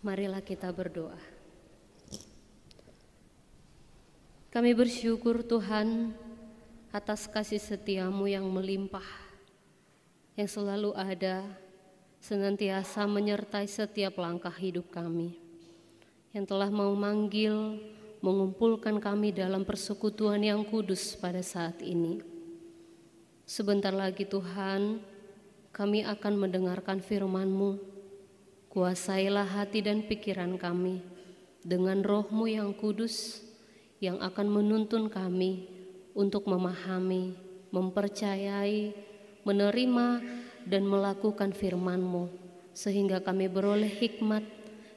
Marilah kita berdoa. Kami bersyukur Tuhan atas kasih setia-Mu yang melimpah, yang selalu ada, senantiasa menyertai setiap langkah hidup kami, yang telah mau manggil, mengumpulkan kami dalam persekutuan yang kudus pada saat ini. Sebentar lagi Tuhan, kami akan mendengarkan firman-Mu. Kuasailah hati dan pikiran kami dengan Roh-Mu yang kudus yang akan menuntun kami untuk memahami, mempercayai, menerima dan melakukan firman-Mu sehingga kami beroleh hikmat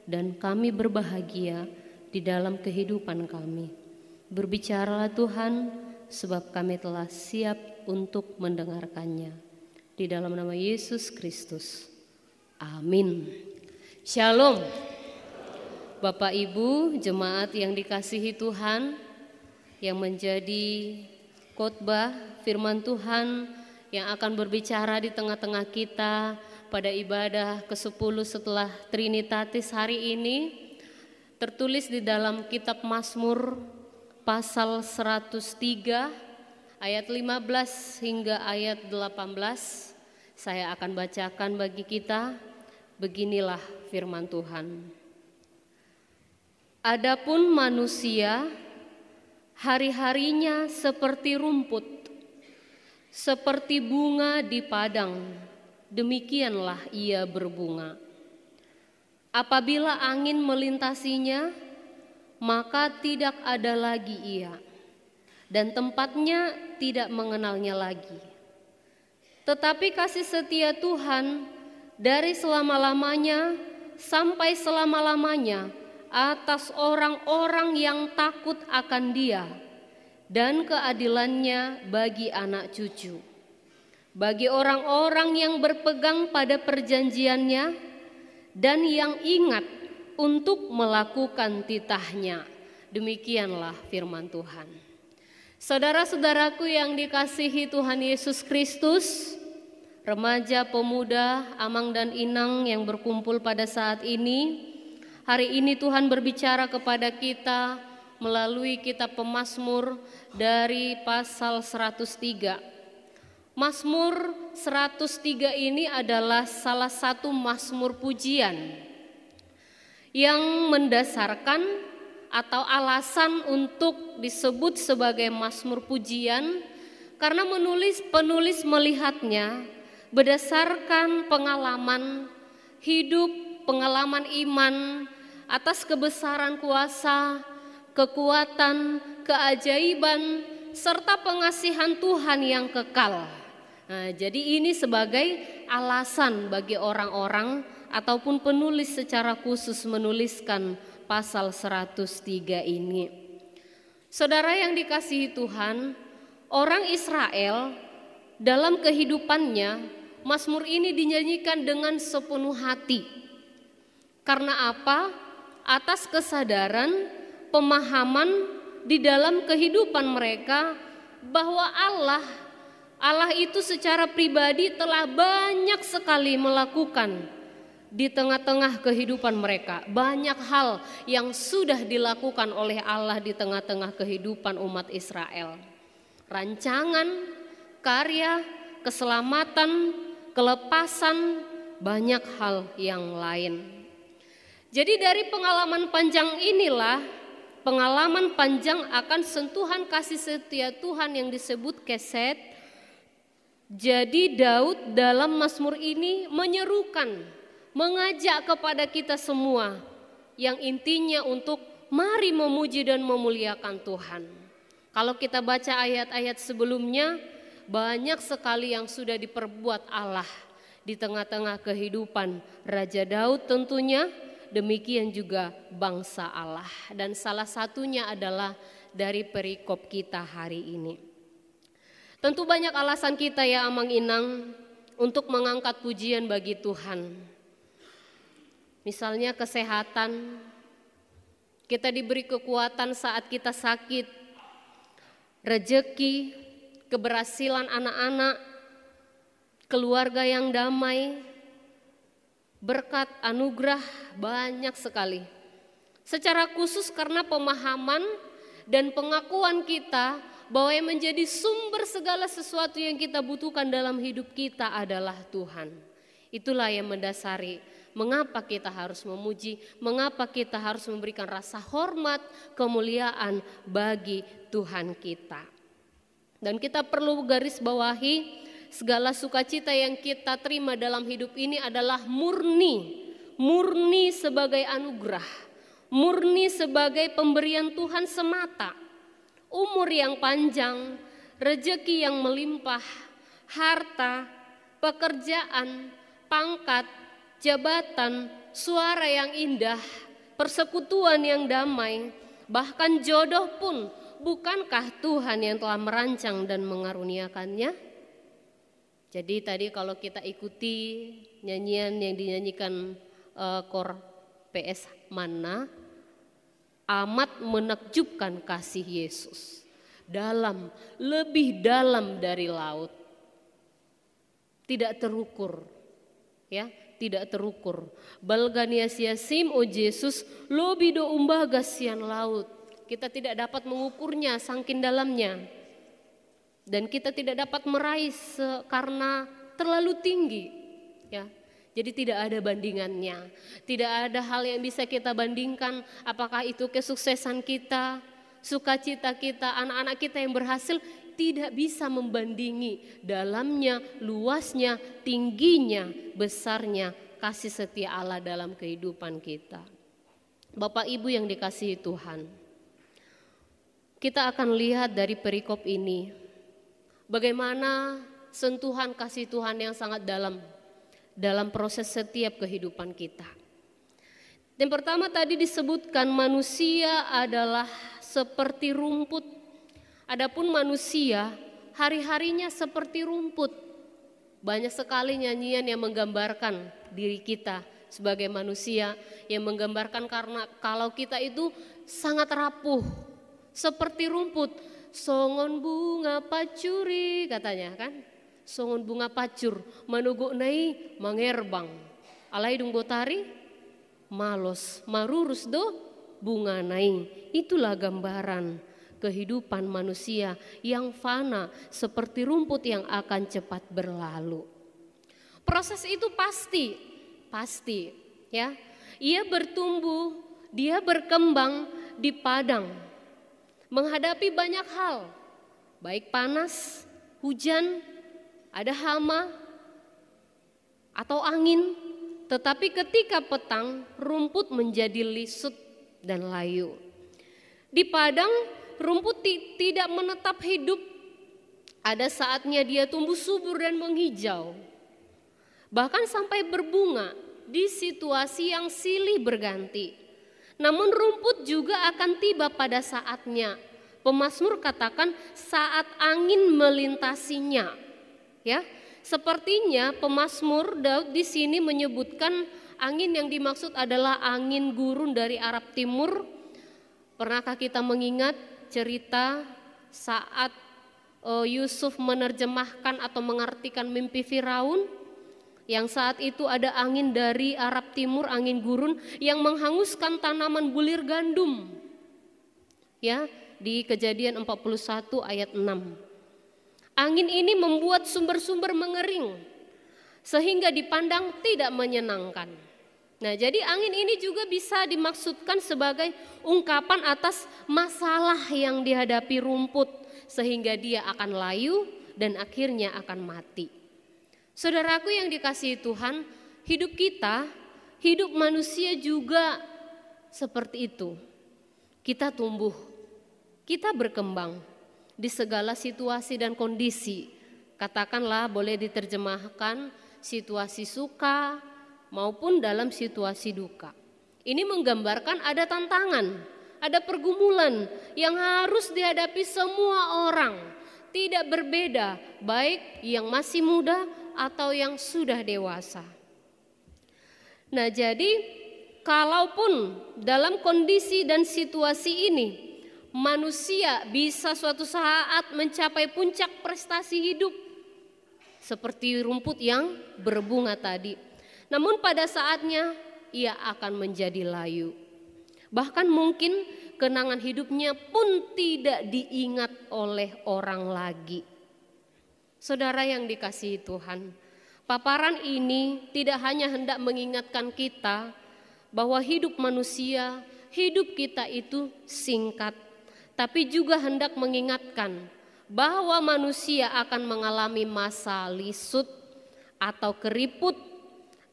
dan kami berbahagia di dalam kehidupan kami. Berbicaralah Tuhan, sebab kami telah siap untuk mendengarkannya. Di dalam nama Yesus Kristus. Amin. Shalom. Bapak Ibu, jemaat yang dikasihi Tuhan, yang menjadi khotbah firman Tuhan yang akan berbicara di tengah-tengah kita pada ibadah ke-10 setelah Trinitatis hari ini, tertulis di dalam kitab Mazmur pasal 103 ayat 15 hingga ayat 18. Saya akan bacakan bagi kita. Beginilah firman Tuhan. Adapun manusia, hari-harinya seperti rumput, seperti bunga di padang, demikianlah ia berbunga. Apabila angin melintasinya, maka tidak ada lagi ia, dan tempatnya tidak mengenalnya lagi. Tetapi kasih setia Tuhan dari selama-lamanya sampai selama-lamanya atas orang-orang yang takut akan Dia, dan keadilannya bagi anak cucu, bagi orang-orang yang berpegang pada perjanjiannya dan yang ingat untuk melakukan titahnya. Demikianlah firman Tuhan. Saudara-saudaraku yang dikasihi Tuhan Yesus Kristus, remaja, pemuda, amang dan inang yang berkumpul pada saat ini, hari ini Tuhan berbicara kepada kita melalui kitab Pemazmur dari pasal 103. Mazmur 103 ini adalah salah satu mazmur pujian yang mendasarkan atau alasan untuk disebut sebagai mazmur pujian karena penulis melihatnya berdasarkan pengalaman hidup, pengalaman iman atas kebesaran kuasa, kekuatan, keajaiban, serta pengasihan Tuhan yang kekal. Nah, jadi ini sebagai alasan bagi orang-orang ataupun penulis secara khusus menuliskan pasal 103 ini. Saudara yang dikasihi Tuhan, orang Israel dalam kehidupannya, Mazmur ini dinyanyikan dengan sepenuh hati. Karena apa? Atas kesadaran, pemahaman di dalam kehidupan mereka bahwa Allah itu secara pribadi telah banyak sekali melakukan di tengah-tengah kehidupan mereka. Banyak hal yang sudah dilakukan oleh Allah di tengah-tengah kehidupan umat Israel. Rancangan, karya, keselamatan, kelepasan, banyak hal yang lain. Jadi dari pengalaman panjang inilah, pengalaman panjang akan sentuhan kasih setia Tuhan yang disebut keset. Jadi Daud dalam Mazmur ini menyerukan, mengajak kepada kita semua yang intinya untuk mari memuji dan memuliakan Tuhan. Kalau kita baca ayat-ayat sebelumnya, banyak sekali yang sudah diperbuat Allah di tengah-tengah kehidupan Raja Daud tentunya, demikian juga bangsa Allah. Dan salah satunya adalah dari perikop kita hari ini. Tentu banyak alasan kita ya amang inang untuk mengangkat pujian bagi Tuhan. Misalnya kesehatan, kita diberi kekuatan saat kita sakit, rejeki, keberhasilan anak-anak, keluarga yang damai, berkat, anugerah banyak sekali. Secara khusus karena pemahaman dan pengakuan kita bahwa yang menjadi sumber segala sesuatu yang kita butuhkan dalam hidup kita adalah Tuhan. Itulah yang mendasari mengapa kita harus memuji, mengapa kita harus memberikan rasa hormat, kemuliaan bagi Tuhan kita. Dan kita perlu garis bawahi, segala sukacita yang kita terima dalam hidup ini adalah murni sebagai anugerah, murni sebagai pemberian Tuhan semata. Umur yang panjang, rejeki yang melimpah, harta, pekerjaan, pangkat, jabatan, suara yang indah, persekutuan yang damai, bahkan jodoh pun, bukankah Tuhan yang telah merancang dan mengaruniakannya? Jadi tadi kalau kita ikuti nyanyian yang dinyanyikan kor PS Mana, amat menakjubkan kasih Yesus, lebih dalam dari laut, tidak terukur, ya, tidak terukur. Balgania siasim o Yesus lobido umbaga sian laut. Kita tidak dapat mengukurnya saking dalamnya. Dan kita tidak dapat meraih karena terlalu tinggi, ya. Jadi tidak ada bandingannya. Tidak ada hal yang bisa kita bandingkan, apakah itu kesuksesan kita, sukacita kita, anak-anak kita yang berhasil, tidak bisa membandingi dalamnya, luasnya, tingginya, besarnya kasih setia Allah dalam kehidupan kita. Bapak Ibu yang dikasihi Tuhan, kita akan lihat dari perikop ini bagaimana sentuhan kasih Tuhan yang sangat dalam proses setiap kehidupan kita. Yang pertama tadi disebutkan manusia adalah seperti rumput. Adapun manusia hari-harinya seperti rumput. Banyak sekali nyanyian yang menggambarkan diri kita sebagai manusia, yang menggambarkan karena kalau kita itu sangat rapuh, seperti rumput. Songon bunga pacuri katanya kan. Songon bunga pacur manuguk nai mangerbang. Alai dung botari malos marurus do bunga nai. Itulah gambaran kehidupan manusia yang fana seperti rumput yang akan cepat berlalu. Proses itu pasti ya. Ia bertumbuh, dia berkembang di padang, menghadapi banyak hal, baik panas, hujan, ada hama atau angin. Tetapi ketika petang, rumput menjadi lisut dan layu. Di padang, rumput tidak menetap hidup. Ada saatnya dia tumbuh subur dan menghijau, bahkan sampai berbunga di situasi yang silih berganti. Namun rumput juga akan tiba pada saatnya. Pemazmur katakan saat angin melintasinya. Ya, sepertinya pemazmur Daud di sini menyebutkan angin yang dimaksud adalah angin gurun dari Arab Timur. Pernahkah kita mengingat cerita saat Yusuf menerjemahkan atau mengartikan mimpi Firaun? Yang saat itu ada angin dari Arab Timur, angin gurun yang menghanguskan tanaman bulir gandum. Ya, di Kejadian 41 ayat 6. Angin ini membuat sumber-sumber mengering sehingga dipandang tidak menyenangkan. Nah, jadi angin ini juga bisa dimaksudkan sebagai ungkapan atas masalah yang dihadapi rumput sehingga dia akan layu dan akhirnya akan mati. Saudaraku yang dikasihi Tuhan, hidup kita, hidup manusia juga seperti itu. Kita tumbuh, kita berkembang di segala situasi dan kondisi. Katakanlah boleh diterjemahkan situasi suka maupun dalam situasi duka. Ini menggambarkan ada tantangan, ada pergumulan yang harus dihadapi semua orang. Tidak berbeda, baik yang masih muda atau yang sudah dewasa. Nah, jadi kalaupun dalam kondisi dan situasi ini manusia bisa suatu saat mencapai puncak prestasi hidup seperti rumput yang berbunga tadi. namun pada saatnya ia akan menjadi layu. Bahkan mungkin kenangan hidupnya pun tidak diingat oleh orang lagi. Saudara yang dikasihi Tuhan, paparan ini tidak hanya hendak mengingatkan kita bahwa hidup manusia, hidup kita itu singkat, tapi juga hendak mengingatkan bahwa manusia akan mengalami masa lisut atau keriput,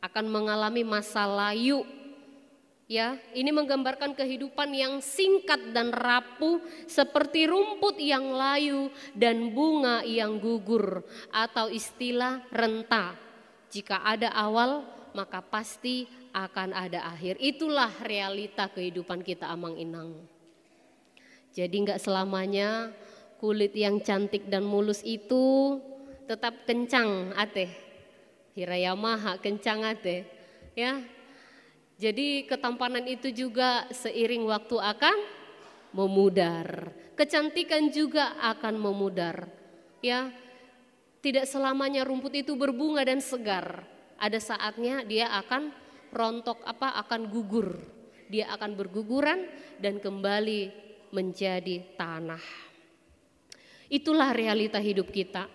akan mengalami masa layu. Ya, ini menggambarkan kehidupan yang singkat dan rapuh seperti rumput yang layu dan bunga yang gugur, atau istilah renta. Jika ada awal, maka pasti akan ada akhir. Itulah realita kehidupan kita Amang Inang. Jadi enggak selamanya kulit yang cantik dan mulus itu tetap kencang ate. Hirayamaha kencang ate. Ya. Jadi ketampanan itu juga seiring waktu akan memudar. Kecantikan juga akan memudar. Ya. Tidak selamanya rumput itu berbunga dan segar. Ada saatnya dia akan rontok akan gugur. Dia akan berguguran dan kembali menjadi tanah. Itulah realita hidup kita.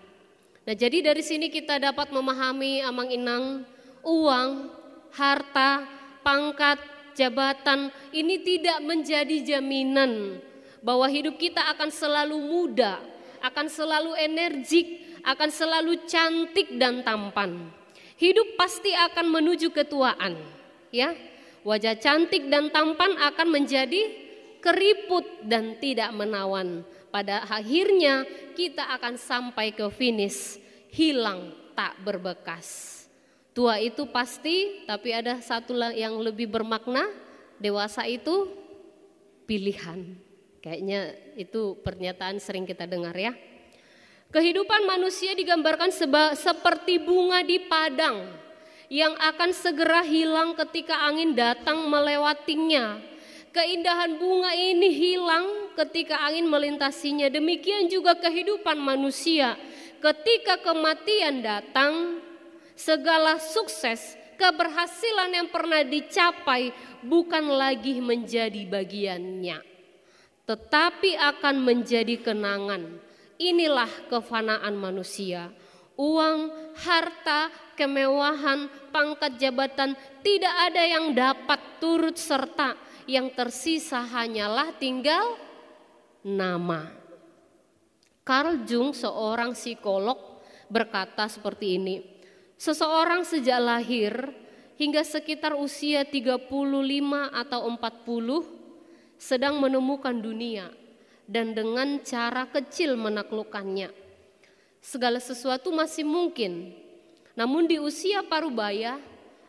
Nah, jadi dari sini kita dapat memahami Amang Inang, uang, harta, pangkat, jabatan ini tidak menjadi jaminan bahwa hidup kita akan selalu muda, akan selalu energik, akan selalu cantik dan tampan. Hidup pasti akan menuju ketuaan, ya. Wajah cantik dan tampan akan menjadi keriput dan tidak menawan. Pada akhirnya kita akan sampai ke finish, hilang tak berbekas. Tua itu pasti, tapi ada satu yang lebih bermakna, dewasa itu pilihan. Kayaknya itu pernyataan sering kita dengar ya. Kehidupan manusia digambarkan seperti bunga di padang yang akan segera hilang ketika angin datang melewatinya. Keindahan bunga ini hilang ketika angin melintasinya. Demikian juga kehidupan manusia. Ketika kematian datang, segala sukses, keberhasilan yang pernah dicapai bukan lagi menjadi bagiannya, tetapi akan menjadi kenangan. Inilah kefanaan manusia. Uang, harta, kemewahan, pangkat jabatan tidak ada yang dapat turut serta. Yang tersisa hanyalah tinggal nama. Carl Jung, seorang psikolog, berkata seperti ini. Seseorang sejak lahir hingga sekitar usia 35 atau 40 sedang menemukan dunia dan dengan cara kecil menaklukkannya. Segala sesuatu masih mungkin. Namun di usia parubaya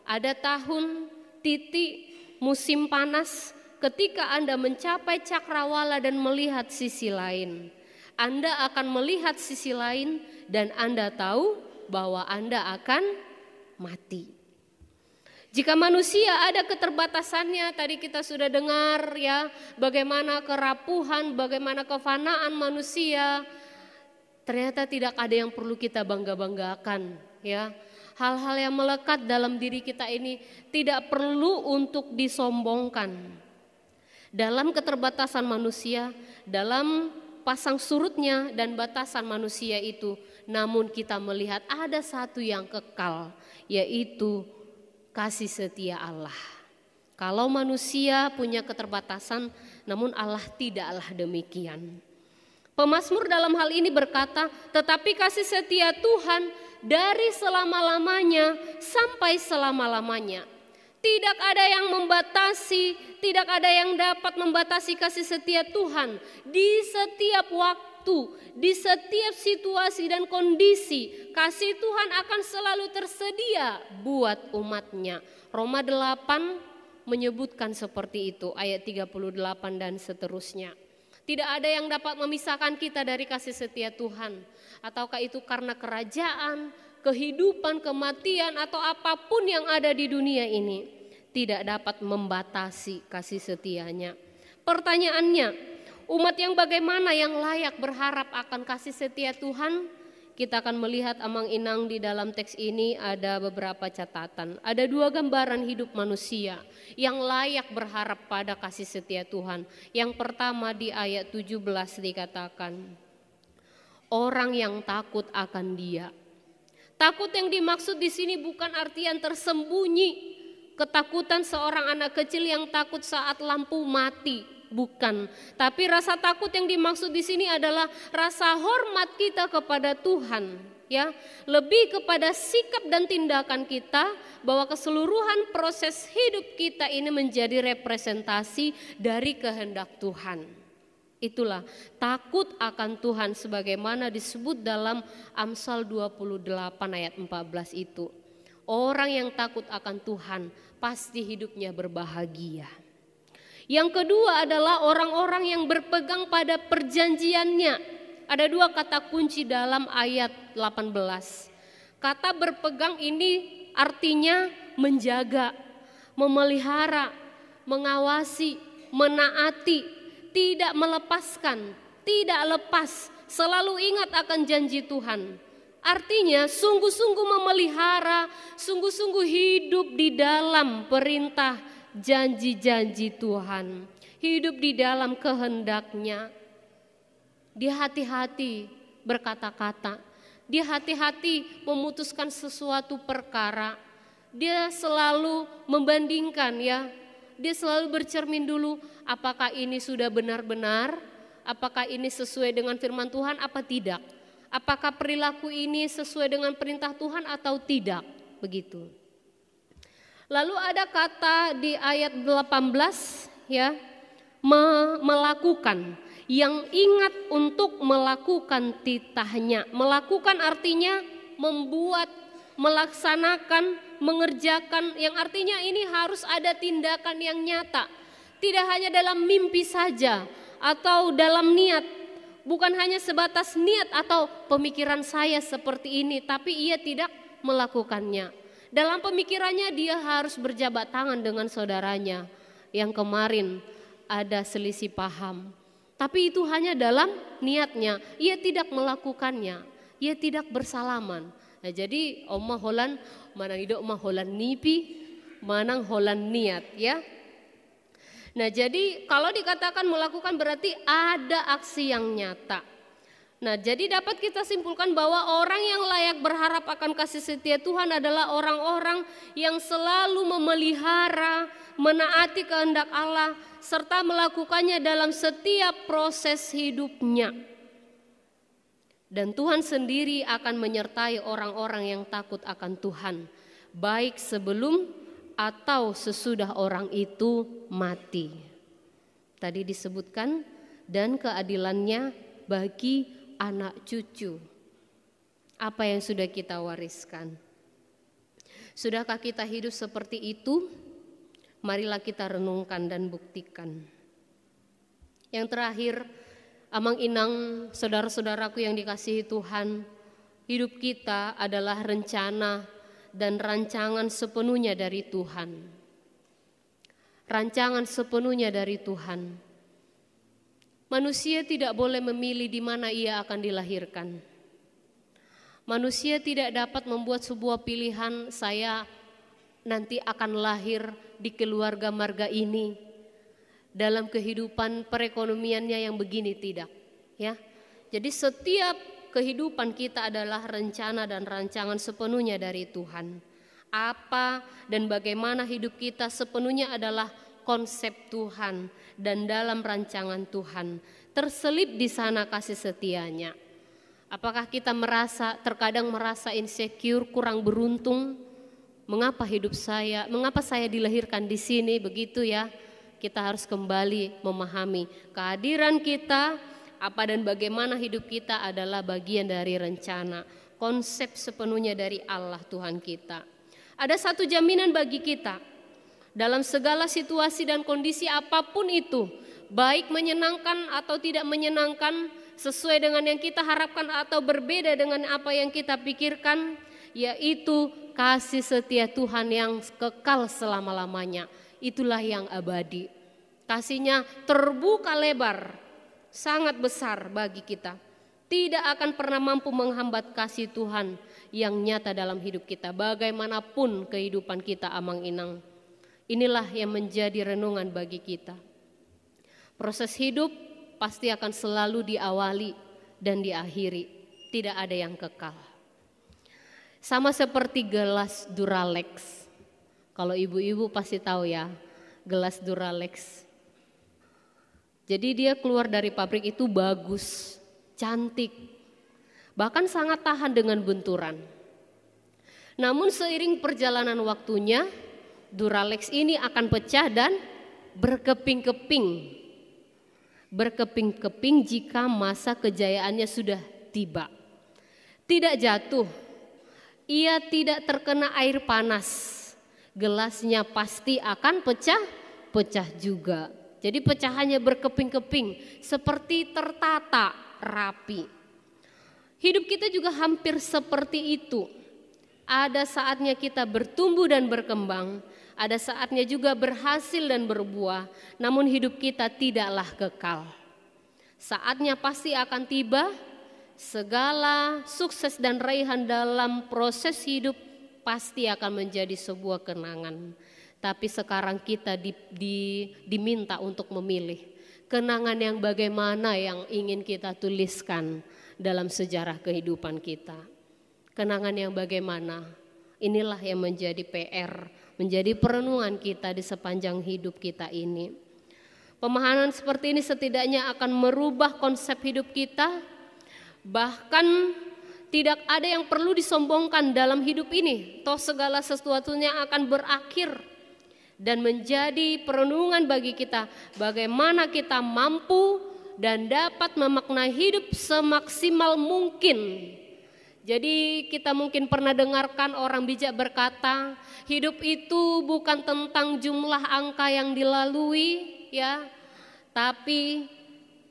ada tahun, titik, musim panas ketika Anda mencapai cakrawala dan melihat sisi lain. Anda akan melihat sisi lain dan Anda tahu bahwa Anda akan mati. Jika manusia ada keterbatasannya, tadi kita sudah dengar ya, bagaimana kerapuhan, bagaimana kefanaan manusia. Ternyata tidak ada yang perlu kita bangga-banggakan ya. Hal-hal yang melekat dalam diri kita ini tidak perlu untuk disombongkan. Dalam keterbatasan manusia, dalam pasang surutnya dan batasan manusia itu, namun kita melihat ada satu yang kekal, yaitu kasih setia Allah. Kalau manusia punya keterbatasan, namun Allah tidaklah demikian. Pemazmur dalam hal ini berkata, tetapi kasih setia Tuhan dari selama-lamanya sampai selama-lamanya. Tidak ada yang membatasi, tidak ada yang dapat membatasi kasih setia Tuhan. Di setiap waktu, di setiap situasi dan kondisi, kasih Tuhan akan selalu tersedia buat umatnya. Roma 8 menyebutkan seperti itu, ayat 38 dan seterusnya. Tidak ada yang dapat memisahkan kita dari kasih setia Tuhan. Ataukah itu karena kerajaan, kehidupan, kematian, atau apapun yang ada di dunia ini. Tidak dapat membatasi kasih setianya. Pertanyaannya, umat yang bagaimana yang layak berharap akan kasih setia Tuhan? kita akan melihat Amang Inang di dalam teks ini ada beberapa catatan. Ada 2 gambaran hidup manusia yang layak berharap pada kasih setia Tuhan. Yang pertama di ayat 17 dikatakan, orang yang takut akan Dia. Takut yang dimaksud di sini bukan artian tersembunyi, ketakutan seorang anak kecil yang takut saat lampu mati, bukan. Tapi rasa takut yang dimaksud di sini adalah rasa hormat kita kepada Tuhan, ya. Lebih kepada sikap dan tindakan kita bahwa keseluruhan proses hidup kita ini menjadi representasi dari kehendak Tuhan. Itulah takut akan Tuhan sebagaimana disebut dalam Amsal 28 ayat 14 itu. Orang yang takut akan Tuhan pasti hidupnya berbahagia. Yang kedua adalah orang-orang yang berpegang pada perjanjiannya. Ada 2 kata kunci dalam ayat 18. Kata berpegang ini artinya menjaga, memelihara, mengawasi, menaati, tidak melepaskan, tidak lepas, selalu ingat akan janji Tuhan. Artinya sungguh-sungguh memelihara, sungguh-sungguh hidup di dalam perintah janji-janji Tuhan. Hidup di dalam kehendaknya. Dia hati-hati berkata-kata. Dia hati-hati memutuskan sesuatu perkara. Dia selalu membandingkan, ya. Dia selalu bercermin dulu, apakah ini sudah benar-benar, apakah ini sesuai dengan firman Tuhan apa tidak. Apakah perilaku ini sesuai dengan perintah Tuhan atau tidak, begitu. Lalu ada kata di ayat 18, ya, melakukan, yang ingat untuk melakukan titahnya. Melakukan artinya membuat, melaksanakan, mengerjakan, yang artinya ini harus ada tindakan yang nyata. Tidak hanya dalam mimpi saja atau dalam niat, bukan hanya sebatas niat atau pemikiran saya seperti ini, tapi ia tidak melakukannya. Dalam pemikirannya dia harus berjabat tangan dengan saudaranya yang kemarin ada selisih paham. Tapi itu hanya dalam niatnya, ia tidak melakukannya, ia tidak bersalaman. Nah, jadi omah holan manang hidup omah holan nipi, manang holan niat, ya. Nah, jadi kalau dikatakan melakukan berarti ada aksi yang nyata. Nah, jadi dapat kita simpulkan bahwa orang yang layak berharap akan kasih setia Tuhan adalah orang-orang yang selalu memelihara, menaati kehendak Allah, serta melakukannya dalam setiap proses hidupnya. Dan Tuhan sendiri akan menyertai orang-orang yang takut akan Tuhan, baik sebelum atau sesudah orang itu mati. Tadi disebutkan, dan keadilannya bagi anak cucu. Apa yang sudah kita wariskan? Sudahkah kita hidup seperti itu? Marilah kita renungkan dan buktikan. Yang terakhir, Amang Inang, saudara-saudaraku yang dikasihi Tuhan, hidup kita adalah rencana dan rancangan sepenuhnya dari Tuhan. Rancangan sepenuhnya dari Tuhan. Manusia tidak boleh memilih di mana ia akan dilahirkan. Manusia tidak dapat membuat sebuah pilihan, saya nanti akan lahir di keluarga marga ini, dalam kehidupan perekonomiannya yang begini, tidak, ya. Jadi setiap kehidupan kita adalah rencana dan rancangan sepenuhnya dari Tuhan. Apa dan bagaimana hidup kita sepenuhnya adalah konsep Tuhan dan dalam rancangan Tuhan. Terselip di sana kasih setianya. Apakah kita terkadang merasa insecure, kurang beruntung? Mengapa saya dilahirkan di sini, begitu ya? Kita harus kembali memahami kehadiran kita, apa dan bagaimana hidup kita adalah bagian dari rencana, konsep sepenuhnya dari Allah Tuhan kita. Ada satu jaminan bagi kita, dalam segala situasi dan kondisi apapun itu, baik menyenangkan atau tidak menyenangkan, sesuai dengan yang kita harapkan atau berbeda dengan apa yang kita pikirkan, yaitu kasih setia Tuhan yang kekal selama-lamanya. Itulah yang abadi. Kasihnya terbuka lebar, sangat besar bagi kita. tidak akan pernah mampu menghambat kasih Tuhan yang nyata dalam hidup kita, bagaimanapun kehidupan kita amang-inang. Inilah yang menjadi renungan bagi kita. Proses hidup pasti akan selalu diawali dan diakhiri, tidak ada yang kekal. Sama seperti gelas Duralex. Kalau ibu-ibu pasti tahu ya, gelas Duralex. Jadi dia keluar dari pabrik itu bagus, cantik, bahkan sangat tahan dengan benturan. Namun seiring perjalanan waktunya, Duralex ini akan pecah dan berkeping-keping. Berkeping-keping jika masa kejayaannya sudah tiba. Tidak jatuh, ia tidak terkena air panas. Gelasnya pasti akan pecah juga. Jadi pecahannya berkeping-keping seperti tertata rapi. Hidup kita juga hampir seperti itu. Ada saatnya kita bertumbuh dan berkembang, ada saatnya juga berhasil dan berbuah, namun hidup kita tidaklah kekal. Saatnya pasti akan tiba, segala sukses dan raihan dalam proses hidup pasti akan menjadi sebuah kenangan. Tapi sekarang kita diminta untuk memilih kenangan yang bagaimana yang ingin kita tuliskan dalam sejarah kehidupan kita. Kenangan yang bagaimana, inilah yang menjadi PR, menjadi perenungan kita di sepanjang hidup kita ini. Pemahaman seperti ini setidaknya akan merubah konsep hidup kita. Bahkan tidak ada yang perlu disombongkan dalam hidup ini. Toh segala sesuatunya akan berakhir. Dan menjadi perenungan bagi kita bagaimana kita mampu dan dapat memaknai hidup semaksimal mungkin. Jadi kita mungkin pernah dengarkan orang bijak berkata, hidup itu bukan tentang jumlah angka yang dilalui ya, tapi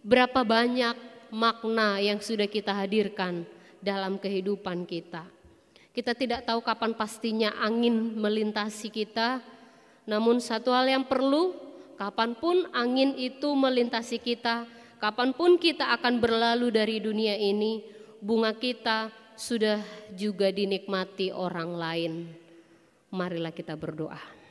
berapa banyak makna yang sudah kita hadirkan dalam kehidupan kita. Kita tidak tahu kapan pastinya angin melintasi kita. Namun satu hal yang perlu, kapanpun angin itu melintasi kita, kapanpun kita akan berlalu dari dunia ini, bunga kita sudah juga dinikmati orang lain. Marilah kita berdoa.